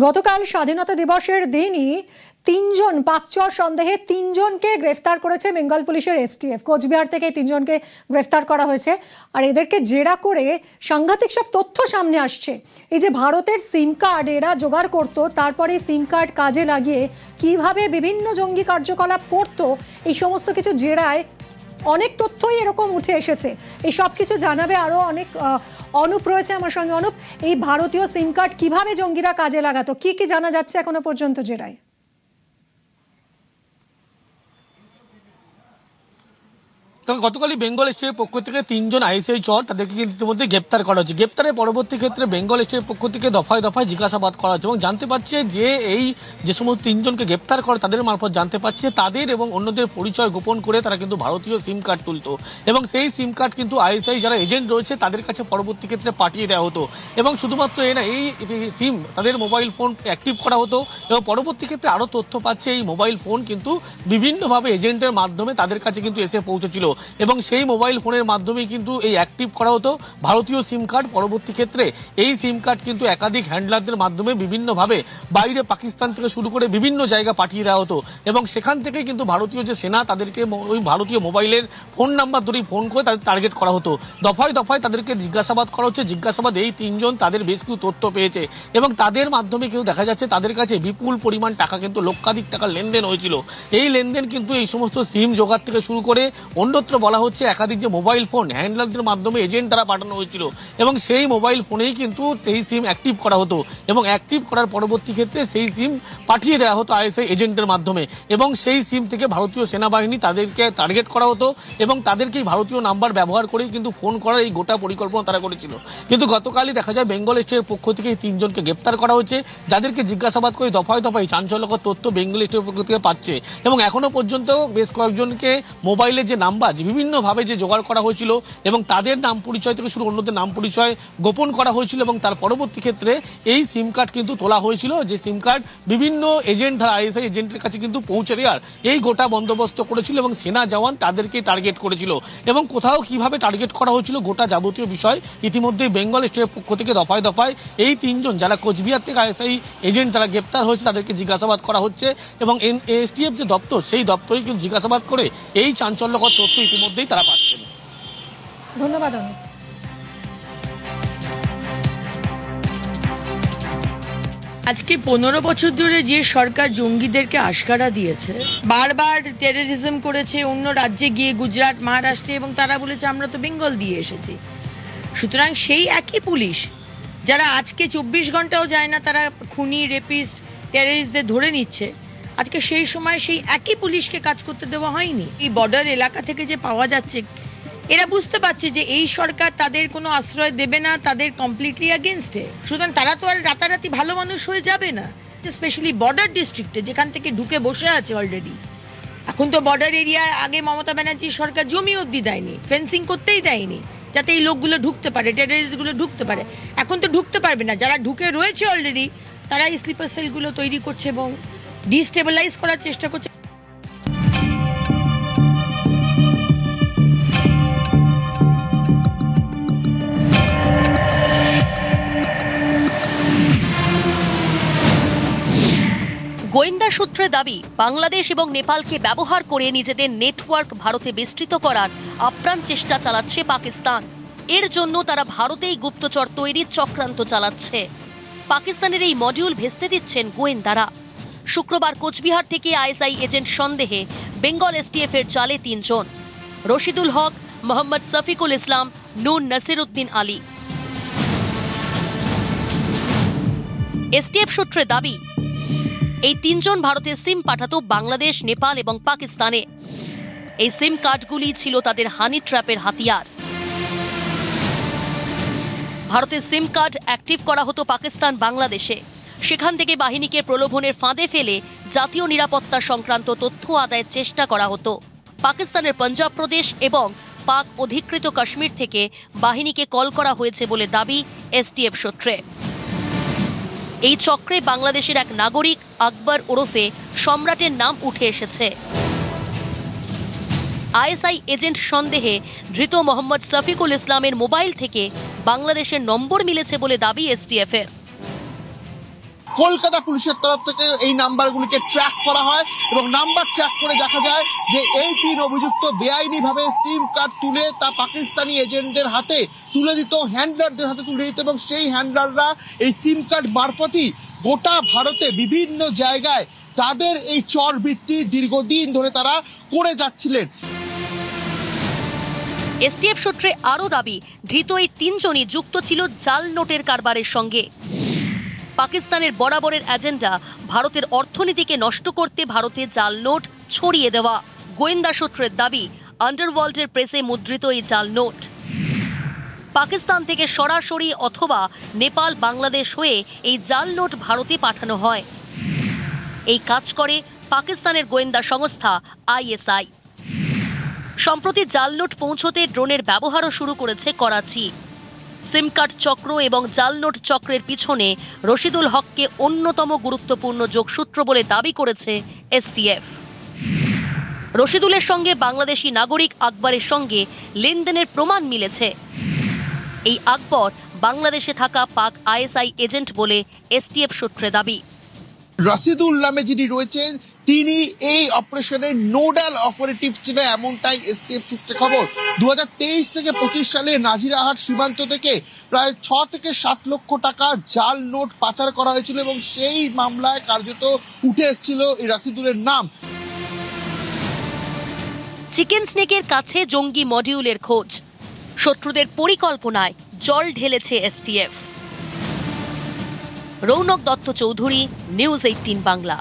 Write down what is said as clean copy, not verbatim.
গতকাল স্বাধীনতা দিবসের দিনই তিনজন পাকচর সন্দেহে তিনজনকে গ্রেফতার করেছে বেঙ্গল পুলিশের এসটিএফ। কোচবিহার থেকে তিনজনকে গ্রেফতার করা হয়েছে। আর এদেরকে জেরা করে সাংঘাতিক সব তথ্য সামনে আসছে। এই যে ভারতের সিম কার্ড এরা জোগাড় করতো, তারপরে সিম কার্ড কাজে লাগিয়ে কিভাবে বিভিন্ন জঙ্গি কার্যকলাপ করতো, এই সমস্ত কিছু জেরায় অনেক তথ্যই এরকম উঠে এসেছে। এই সব কিছু জানাবে আরও অনেক অনুপ রয়েছে আমার সঙ্গে। অনুপ, এই ভারতীয় সিম কার্ড কিভাবে জঙ্গিরা কাজে লাগাতো, কি কি জানা যাচ্ছে এখনো পর্যন্ত জেরায়? গতকালই বেঙ্গল স্টেটের পক্ষ থেকে তিনজন আইএসআই চর তাদেরকে কিন্তু ইতিমধ্যে গ্রেপ্তার করা হচ্ছে। গ্রেপ্তারের পরবর্তী ক্ষেত্রে বেঙ্গল স্টেটের পক্ষ থেকে দফায় দফায় জিজ্ঞাসাবাদ করা হচ্ছে এবং জানতে পারছে যে যে সমস্ত তিনজনকে গ্রেপ্তার করে তাদের মারফত জানতে পারছে তাদের এবং অন্যদের পরিচয় গোপন করে তারা কিন্তু ভারতীয় সিম কার্ড তুলতো এবং সেই সিম কার্ড কিন্তু আইএসআই যারা এজেন্ট রয়েছে তাদের কাছে পরবর্তী ক্ষেত্রে পাঠিয়ে দেওয়া হতো এবং শুধুমাত্র এই না, এই সিম তাদের মোবাইল ফোন অ্যাক্টিভ করা হতো এবং পরবর্তী ক্ষেত্রে আরও তথ্য পাচ্ছে এই মোবাইল ফোন কিন্তু বিভিন্নভাবে এজেন্টের মাধ্যমে তাদের কাছে কিন্তু এসে পৌঁছেছিল এবং সেই মোবাইল ফোনের মাধ্যমেই কিন্তু এই অ্যাক্টিভ করা হতো ভারতীয় সিম কার্ড। পরবর্তী ক্ষেত্রে এই সিম কার্ড কিন্তু একাধিক হ্যান্ডলারদের মাধ্যমে বিভিন্নভাবে বাইরে পাকিস্তান থেকে শুরু করে বিভিন্ন জায়গা পাঠিয়ে দেওয়া হতো এবং সেখান থেকে কিন্তু ভারতীয় যে সেনা তাদেরকে ওই ভারতীয় মোবাইলের ফোন নাম্বার ধরেই ফোন করে তাদের টার্গেট করা হতো। দফায় দফায় তাদেরকে জিজ্ঞাসাবাদ করা হচ্ছে। জিজ্ঞাসাবাদ এই তিনজন তাদের বেশ কিছু তথ্য পেয়েছে এবং তাদের মাধ্যমে কেউ দেখা যাচ্ছে তাদের কাছে বিপুল পরিমাণ টাকা, কিন্তু লক্ষাধিক টাকার লেনদেন হয়েছিল। এই লেনদেন কিন্তু এই সমস্ত সিম জোগাড় থেকে শুরু করে অন্যত্র বলা হচ্ছে একাধিক যে মোবাইল ফোন হ্যান্ডলারদের মাধ্যমে এজেন্ট দ্বারা পাঠানো হয়েছিল এবং সেই মোবাইল ফোনেই কিন্তু এই সিম অ্যাক্টিভ করা হতো এবং অ্যাক্টিভ করার পরবর্তী ক্ষেত্রে সেই সিম পাঠিয়ে দেওয়া হতো আইএসআই এজেন্টের মাধ্যমে এবং সেই সিম থেকে ভারতীয় সেনাবাহিনী তাদেরকে টার্গেট করা হতো এবং তাদেরকেই ভারতীয় নাম্বার ব্যবহার করেই কিন্তু ফোন করার এই গোটা পরিকল্পনা তারা করেছিল। কিন্তু গতকালই দেখা যায় বেঙ্গল স্টেটের পক্ষ থেকে এই তিনজনকে গ্রেপ্তার করা হচ্ছে, যাদেরকে জিজ্ঞাসাবাদ করে দফায় দফায় চাঞ্চল্যকর তথ্য বেঙ্গল স্টেটের পক্ষ থেকে পাচ্ছে এবং এখনো পর্যন্ত বেশ কয়েকজনকে মোবাইলের যে নাম্বার বিভিন্নভাবে যে জোগাড় করা হয়েছিল এবং তাদের নাম পরিচয় থেকে শুরু অন্যদের নাম পরিচয় গোপন করা হয়েছিল এবং তার পরবর্তী ক্ষেত্রে এই সিম কার্ড কিন্তু তোলা হয়েছিল, যে সিম কার্ড বিভিন্ন এজেন্ট আইএসআই এজেন্টের কাছে কিন্তু পৌঁছে দেওয়ার এই গোটা বন্দোবস্ত করেছিল এবং সেনা জওয়ান তাদেরকে টার্গেট করেছিল এবং কোথাও কিভাবে টার্গেট করা হয়েছিল গোটা যাবতীয় বিষয় ইতিমধ্যে বেঙ্গল স্টেটের পক্ষ থেকে দফায় দফায় এই তিনজন যারা কোচবিহার থেকে আইএসআই এজেন্ট যারা গ্রেপ্তার হয়েছে তাদেরকে জিজ্ঞাসাবাদ করা হচ্ছে এবং এসটিএফ যে দপ্তর সেই দপ্তরে কিন্তু জিজ্ঞাসাবাদ করে এই চাঞ্চল্যকর তথ্য ইতিমধ্যেই তারা পাচ্ছেন। ধন্যবাদ অনুপ। আজকে 15 বছর ধরে যে সরকার জঙ্গিদেরকে আশকারা দিয়েছে, বারবার টেররিজম করেছে অন্য রাজ্যে গিয়ে, গুজরাট, মহারাষ্ট্রে, এবং তারা বলেছে আমরা তো বেঙ্গল দিয়ে এসেছি। সুতরাং সেই একই পুলিশ যারা আজকে 24 ঘন্টাও যায় না তারা খুনি, রেপিস্ট, টেররিস্টদের ধরে নিচ্ছে, আজকে সেই সময় সেই একই পুলিশকে কাজ করতে দেওয়া হয়নি। এই বর্ডার এলাকা থেকে যে পাওয়া যাচ্ছে, এরা বুঝতে পারছে যে এই সরকার তাদের কোনো আশ্রয় দেবে না, তাদের কমপ্লিটলি এগেনস্টে। সুতরাং তারা তো আর রাতারাতি ভালো মানুষ হয়ে যাবে না। স্পেশালি বর্ডার ডিস্ট্রিক্টে যেখান থেকে ঢুকে বসে আছে অলরেডি। এখন তো বর্ডার এরিয়ায় আগে মমতা ব্যানার্জি সরকার জমি অবধি দেয়নি, ফেন্সিং করতেই দেয়নি যাতে এই লোকগুলো ঢুকতে পারে, টেররিস্টগুলো ঢুকতে পারে। এখন তো ঢুকতে পারবে না, যারা ঢুকে রয়েছে অলরেডি তারা এই স্লিপার সেলগুলো তৈরি করছে এবং ডিস্টেবিলাইজ করার চেষ্টা করছে। গোয়েন্দা সূত্রে দাবি, বাংলাদেশ এবং নেপালকে ব্যবহার করে নিজেদের নেটওয়ার্ক ভারতে বিস্তৃত করার আপ্রাণ চেষ্টা চালাচ্ছে পাকিস্তান। এর জন্য তারা ভারতেই গুপ্তচর তৈরির চক্রান্ত চালাচ্ছে। পাকিস্তানের এই মডিউল ভেস্তে দিচ্ছেন গোয়েন্দারা। শুক্রবার কোচবিহার থেকে আইএসআই এজেন্ট সন্দেহে বেঙ্গল এসটিএফ এর জালে তিনজন: রশিদুল হক, মোহাম্মদ শফিকুল ইসলাম, নুন নাসিরউদ্দিন আলী। এসটিএফ সূত্রে দাবি, এই তিনজন ভারতের সিম পাঠাতো বাংলাদেশ, নেপাল এবং পাকিস্তানে। এই সিম কার্ডগুলি ছিল তাদের হানি ট্র্যাপের হাতিয়ার। ভারতের সিম কার্ড অ্যাক্টিভ করা হতো পাকিস্তান, বাংলাদেশে। সেখান থেকে বাহিনীকে প্রলোভনের ফাঁদে ফেলে জাতীয় নিরাপত্তা সংক্রান্ত তথ্য আদায়ের চেষ্টা করা হতো। পাকিস্তানের পাঞ্জাব প্রদেশ এবং পাক অধিকৃত কাশ্মীর থেকে বাহিনীকে কল করা হয়েছে বলে দাবি এসটিএফ সূত্রে। এই চক্রে বাংলাদেশের এক নাগরিক আকবর ওরফে সম্রাটের নাম উঠে এসেছে। আইএসআই এজেন্ট সন্দেহে ধৃত মোহাম্মদ শফিকুল ইসলামের মোবাইল থেকে বাংলাদেশের নম্বর মিলেছে বলে দাবি এসটিএফ এর। কলকাতা পুলিশের তরফ থেকে এই নাম্বারগুলিকে ট্র্যাক করা হয় এবং নাম্বার ট্র্যাক করে দেখা যায় যে এই 3 অভিযুক্ত বেআইনিভাবে সিম কার্ড তুলে তা পাকিস্তানি এজেন্টদের হাতে তুলে দিত, হ্যান্ডলারদের হাতে তুলে দিত, এবং সেই হ্যান্ডলাররা এই সিম কার্ড মারফতই গোটা ভারতে বিভিন্ন জায়গায় তাদের এই চরবৃত্তি দীর্ঘদিন ধরে তারা করে যাচ্ছিলেন। এসটিএফ সূত্রে আরও দাবি, ধৃত এই 3 জনই যুক্ত ছিল জাল নোটের কারবারের সঙ্গে। পাকিস্তানের বরাবরের এজেন্ডা ভারতের অর্থনীতিকে নষ্ট করতে ভারতে জাল নোট ছড়িয়ে দেওয়া। গোয়েন্দা সূত্রের দাবি, আন্ডারওয়ার্ল্ডের প্রেসে মুদ্রিত এই জাল নোট পাকিস্তান থেকে সরাসরি অথবা নেপাল, বাংলাদেশ হয়ে এই জাল নোট ভারতে পাঠানো হয়। এই কাজ করে পাকিস্তানের গোয়েন্দা সংস্থা আইএসআই। সম্প্রতি জাল নোট পৌঁছতে ড্রোনের ব্যবহারও শুরু করেছে করাচি। সিম কার্ড চক্র এবং জাল নোট চক্রের পিছনে রশিদুল হককে অন্যতম গুরুত্বপূর্ণ যোগসূত্র বলে দাবি করেছে এসটিএফ। রশিদুলের সঙ্গে বাংলাদেশি নাগরিক আকবরের সঙ্গে লেনদেনের প্রমাণ মিলেছে। এই আকবর বাংলাদেশে থাকা পাক আইএসআই এজেন্ট বলে এসটিএফ সূত্রে দাবি। রশিদুল নামে যিনি রয়েছেন তিনি এই অপারেশনের নোডাল অপারেটিভ ছিল, এমনটাই এসটিএফ সূত্রে খবর। 2023 থেকে 25 সালে নাজিরাহাট সীমান্ত থেকে প্রায় 6 থেকে 7 লক্ষ টাকা জাল নোট পাচার করা হয়েছিল এবং সেই মামলায় কার্যত উঠে এসেছিল এই রশিদুলের নাম। চিকেন স্নেকের কাছে জঙ্গি মডিউলের খোঁজ, শত্রুদের পরিকল্পনায় জল ঢেলেছে এসটিএফ। রৌনক দত্ত চৌধুরী, নিউজ 18 বাংলা।